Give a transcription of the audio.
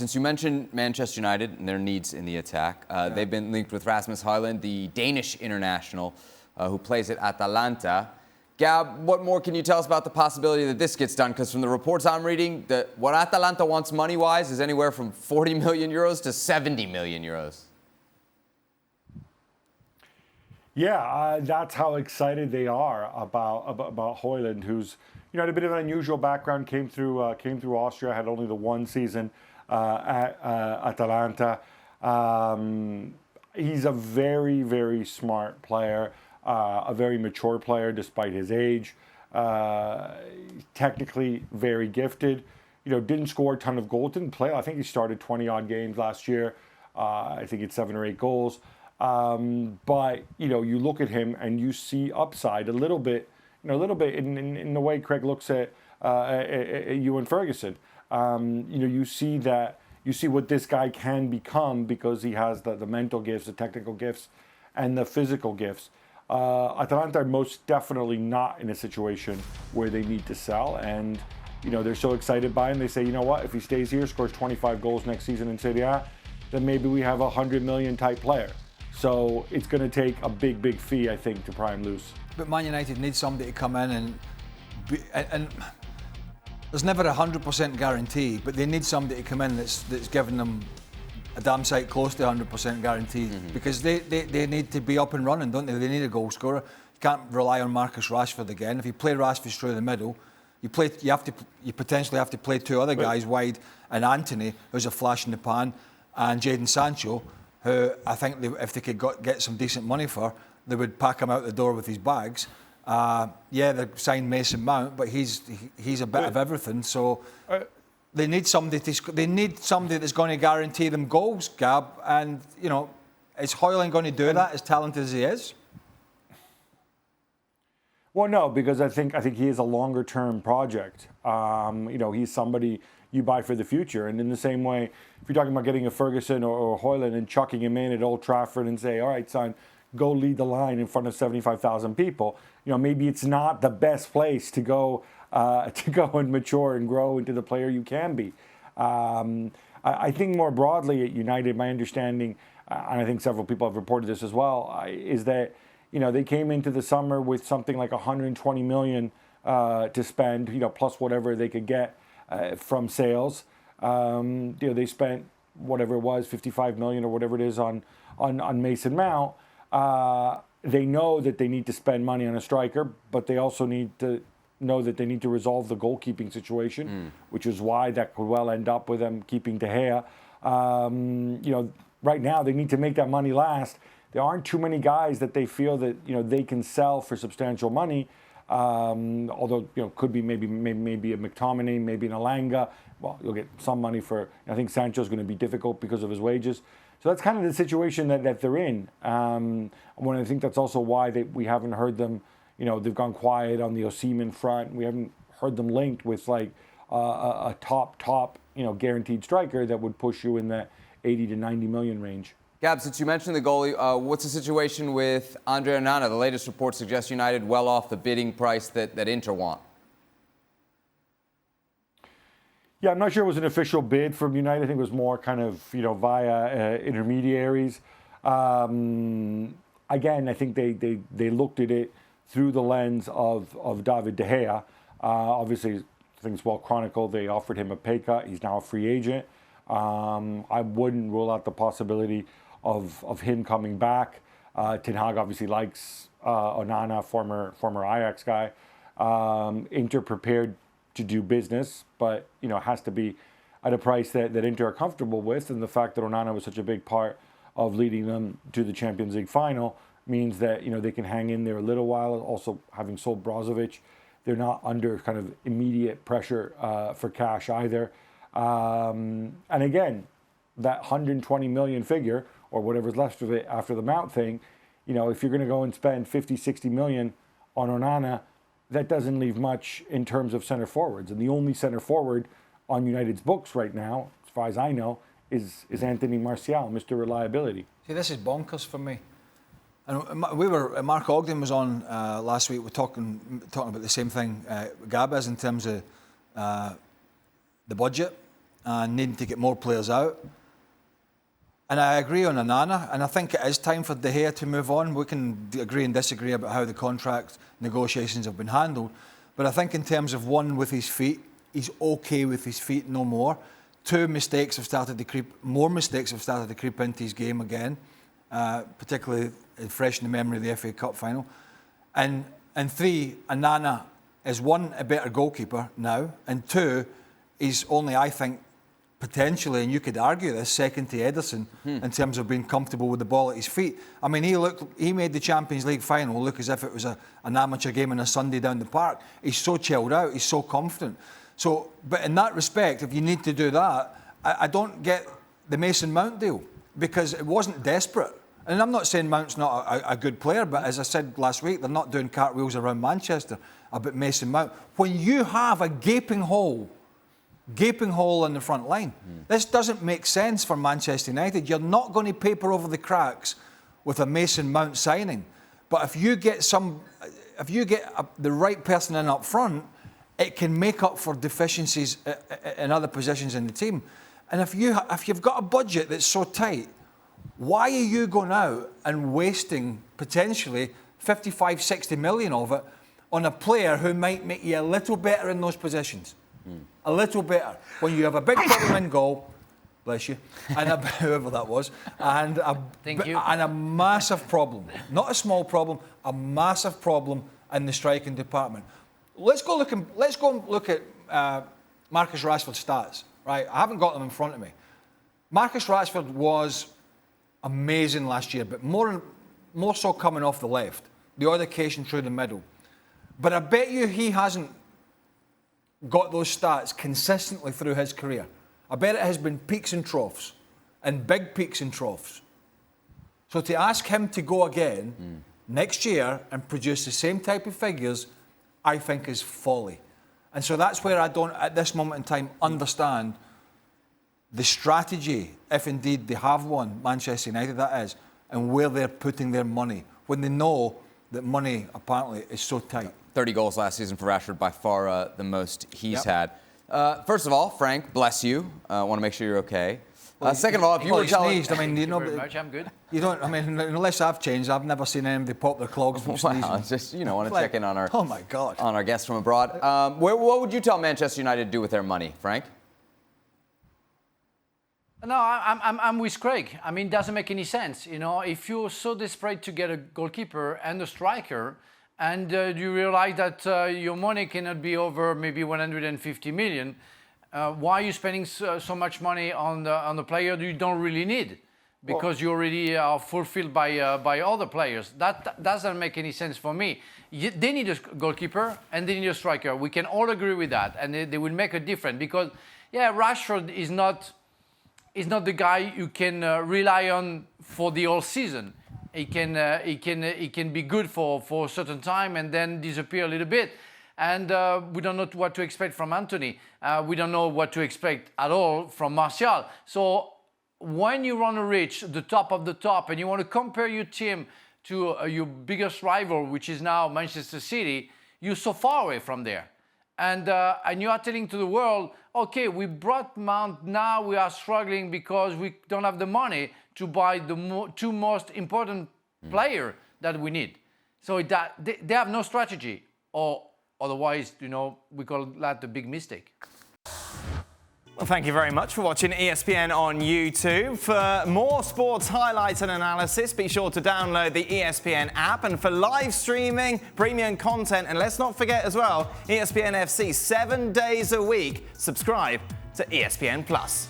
Since you mentioned Manchester United and their needs in the attack, they've been linked with Rasmus Hojlund, the Danish international who plays at Atalanta. Gab, what more can you tell us about the possibility that this gets done? Because from the reports I'm reading, what Atalanta wants money-wise is anywhere from 40 million euros to 70 million euros. Yeah, that's how excited they are about Hojlund, who's had a bit of an unusual background. Came through Austria, had only the one season at Atalanta. He's a very, very smart player, a very mature player despite his age. Technically very gifted. Didn't score a ton of goals. Didn't play. I think he started 20-odd games last year. I think it's 7 or 8 goals. But you look at him and you see upside a little bit in the way Craig looks at Ewan Ferguson. You see what this guy can become because he has the mental gifts, the technical gifts, and the physical gifts. Atalanta are most definitely not in a situation where they need to sell, and they're so excited by him. They say, what? If he stays here, scores 25 goals next season in Serie A, then maybe we have a 100 million type player. So it's going to take a big, big fee, I think, to pry him loose. But Man United need somebody to come in and there's never a 100% guarantee, but they need somebody to come in that's giving them a damn sight close to 100% guarantee, because they need to be up and running, don't they? They need a goal scorer. You can't rely on Marcus Rashford again. If you play Rashford through the middle, you potentially have to play 2 other guys wide, and Anthony, who's a flash in the pan, and Jadon Sancho, who I think if they could get some decent money for, they would pack him out the door with his bags. They signed Mason Mount, but he's a bit of everything. So they need somebody that's going to guarantee them goals, Gab. And is Hojlund going to do that, as talented as he is? Well, no, because I think he is a longer term project. He's somebody you buy for the future. And in the same way, if you're talking about getting a Ferguson or Hojlund and chucking him in at Old Trafford and say, all right, son, go lead the line in front of 75,000 people, maybe it's not the best place to go and mature and grow into the player you can be. I think more broadly at United, my understanding, and I think several people have reported this as well, is that they came into the summer with something like 120 million to spend, plus whatever they could get from sales. They spent whatever it was, 55 million or whatever it is on Mason Mount. They know that they need to spend money on a striker, but they also need to know that they need to resolve the goalkeeping situation, which is why that could well end up with them keeping De Gea. Right now they need to make that money last. There aren't too many guys that they feel that they can sell for substantial money. Although could be maybe a McTominay, maybe an Alanga. Well, you'll get some money for. I think Sancho's going to be difficult because of his wages. So that's kind of the situation that they're in. When I think that's also why we haven't heard them. They've gone quiet on the Osimhen front. We haven't heard them linked with like a top guaranteed striker that would push you in the 80 to 90 million range. Gab, since you mentioned the goalie, what's the situation with Andre Onana? The latest report suggests United well off the bidding price that Inter want. Yeah, I'm not sure it was an official bid from United. I think it was more kind of, via intermediaries. Again, I think they looked at it through the lens of David De Gea. Obviously, I think it's well chronicled. They offered him a pay cut. He's now a free agent. I wouldn't rule out the possibility of him coming back. Ten Hag obviously likes Onana, former Ajax guy. Inter prepared to do business, but it has to be at a price that Inter are comfortable with. And the fact that Onana was such a big part of leading them to the Champions League final means that they can hang in there a little while. Also, having sold Brozovic, they're not under kind of immediate pressure for cash either. And again, that 120 million figure, or whatever's left of it after the Mount thing, if you're going to go and spend 50, 60 million on Onana, that doesn't leave much in terms of center forwards. And the only center forward on United's books right now, as far as I know, is Anthony Martial, Mr. Reliability. See, this is bonkers for me. And Mark Ogden was on last week. We're talking about the same thing Gab is in terms of the budget. and needing to get more players out. And I agree on Onana, and I think it is time for De Gea to move on. We can agree and disagree about how the contract negotiations have been handled, but I think in terms of one, with his feet, he's okay with his feet, no more. Two, mistakes have started to creep. More mistakes have started to creep into his game again, particularly fresh in the memory of the FA Cup final. And three, Onana is one, a better goalkeeper now, and two, he's only, I think, potentially, and you could argue this, second to Ederson in terms of being comfortable with the ball at his feet. I mean, he made the Champions League final look as if it was an amateur game on a Sunday down the park. He's so chilled out, he's so confident. So, but in that respect, if you need to do that, I don't get the Mason Mount deal, because it wasn't desperate. And I'm not saying Mount's not a good player, but as I said last week, they're not doing cartwheels around Manchester about Mason Mount. When you have a gaping hole in the front line, this doesn't make sense for Manchester United. You're not going to paper over the cracks with a Mason Mount signing. But if you get the right person in up front, it can make up for deficiencies in other positions in the team. And if you've got a budget that's so tight, why are you going out and wasting potentially 55, 60 million of it on a player who might make you a little better in those positions? A little better. When you have a big problem in goal, bless you, and whoever that was, and a massive problem, not a small problem, a massive problem in the striking department. Let's go look at Marcus Rashford's stats. Right, I haven't got them in front of me. Marcus Rashford was amazing last year, but more so coming off the left, the odd occasion through the middle. But I bet you he hasn't got those stats consistently through his career. I bet it has been peaks and troughs, and big peaks and troughs. So to ask him to go again next year and produce the same type of figures, I think is folly. And so that's where I don't, at this moment in time, understand the strategy, if indeed they have one, Manchester United that is, and where they're putting their money, when they know that money apparently is so tight. 30 goals last season for Rashford, by far the most he's had. First of all, Frank, bless you. I want to make sure you're okay. Second of all, if you were telling... I mean, you know, very much, I'm good. You don't, I mean, unless I've changed, I've never seen anybody pop their clogs from sneezing. Wow, just, want to check in on our... Oh, my God. On our guests from abroad. What would you tell Manchester United to do with their money, Frank? No, I'm with Craig. I mean, it doesn't make any sense. You know, if you're so desperate to get a goalkeeper and a striker, and you realize that your money cannot be over maybe 150 million, why are you spending so much money on the player you don't really need? Because you already are fulfilled by other players. That doesn't make any sense for me. They need a goalkeeper and they need a striker. We can all agree with that, and they will make a difference. Because, yeah, Rashford is not the guy you can rely on for the whole season. He can be good for a certain time and then disappear a little bit. And we don't know what to expect from Anthony. We don't know what to expect at all from Martial. So when you want to reach the top of the top and you want to compare your team to your biggest rival, which is now Manchester City, you're so far away from there. And you are telling to the world, okay, we brought Mount, now we are struggling because we don't have the money to buy the two most important player that we need. So they have no strategy, or otherwise, we call that a big mistake. Well, thank you very much for watching ESPN on YouTube. For more sports highlights and analysis, be sure to download the ESPN app. And for live streaming, premium content, and let's not forget as well, ESPN FC 7 days a week. Subscribe to ESPN Plus.